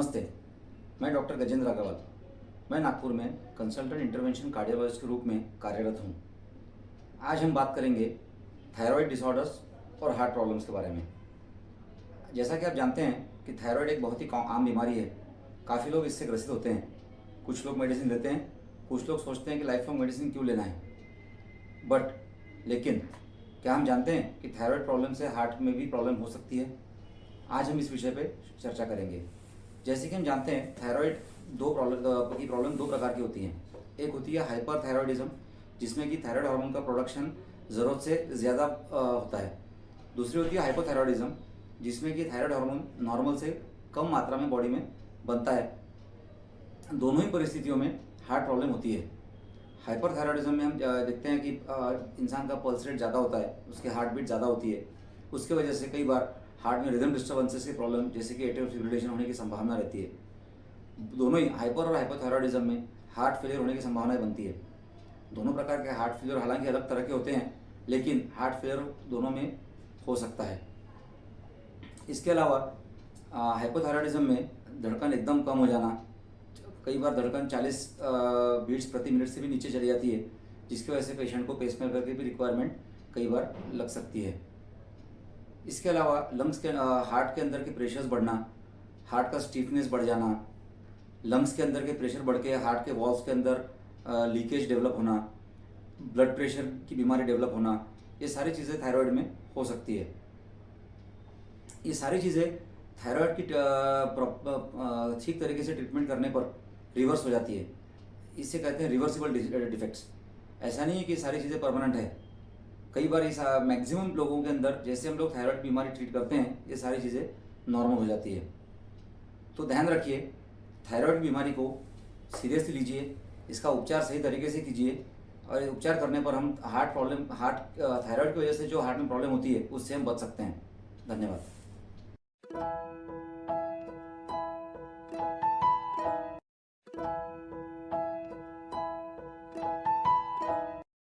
नमस्ते, मैं डॉक्टर गजेंद्र अग्रवाल। मैं नागपुर में कंसल्टेंट इंटरवेंशन कार्डियोलॉजिस्ट के रूप में कार्यरत हूँ। आज हम बात करेंगे थायराइड डिसऑर्डर्स और हार्ट प्रॉब्लम्स के बारे में। जैसा कि आप जानते हैं कि थायराइड एक बहुत ही आम बीमारी है। काफ़ी लोग इससे ग्रसित होते हैं। कुछ लोग मेडिसिन लेते हैं, कुछ लोग सोचते हैं कि लाइफ लॉन्ग मेडिसिन क्यों लेना है। लेकिन क्या हम जानते हैं कि थायराइड प्रॉब्लम से हार्ट में भी प्रॉब्लम हो सकती है? आज हम इस विषय पे चर्चा करेंगे। जैसे कि हम जानते हैं थायराइड की प्रॉब्लम दो प्रकार की होती हैं। एक होती है हाइपरथायरॉयडिज्म, जिसमें कि थायराइड हार्मोन का प्रोडक्शन ज़रूरत से ज़्यादा होता है। दूसरी होती है हाइपोथायरॉयडिज्म, जिसमें कि थायराइड हार्मोन नॉर्मल से कम मात्रा में बॉडी में बनता है। दोनों ही परिस्थितियों में हार्ट प्रॉब्लम होती है। हाइपरथायरॉयडिज्म में हम देखते हैं कि इंसान का पल्स रेट ज़्यादा होता है, उसकी हार्ट बीट ज़्यादा होती है। उसके वजह से कई बार हार्ट में रिदम डिस्टर्बेंसेस की प्रॉब्लम जैसे कि एट्रियल फिब्रिलेशन होने की संभावना रहती है। दोनों ही हाइपर और हाइपोथायरॉयडिज्म में हार्ट फेलियर होने की संभावना बनती है। दोनों प्रकार के हार्ट फेलियर हालांकि अलग तरह के होते हैं, लेकिन हार्ट फेलियर दोनों में हो सकता है। इसके अलावा हाइपोथायरॉयडिज्म में धड़कन एकदम कम हो जाना, कई बार धड़कन 40 बीट्स प्रति मिनट से भी नीचे चली जाती है, जिसकी वजह से पेशेंट को पेसमेकर की भी रिक्वायरमेंट कई बार लग सकती है। इसके अलावा हार्ट के अंदर के प्रेशर्स बढ़ना, हार्ट का स्टीफनेस बढ़ जाना, लंग्स के अंदर के प्रेशर बढ़ के हार्ट के वॉल्स के अंदर लीकेज डेवलप होना, ब्लड प्रेशर की बीमारी डेवलप होना, ये सारी चीज़ें थायराइड में हो सकती है। ये सारी चीज़ें थायराइड की ठीक तरीके से ट्रीटमेंट करने पर रिवर्स हो जाती है। इसे कहते हैं रिवर्सिबल डिफेक्ट्स। ऐसा नहीं है कि सारी चीज़ें परमानेंट है। कई बार इस मैक्सिमम लोगों के अंदर जैसे हम लोग थायराइड बीमारी ट्रीट करते हैं, ये सारी चीज़ें नॉर्मल हो जाती है। तो ध्यान रखिए, थायराइड बीमारी को सीरियसली लीजिए, इसका उपचार सही तरीके से कीजिए, और उपचार करने पर हम थायराइड की वजह से जो हार्ट में प्रॉब्लम होती है उससे हम बच सकते हैं। धन्यवाद।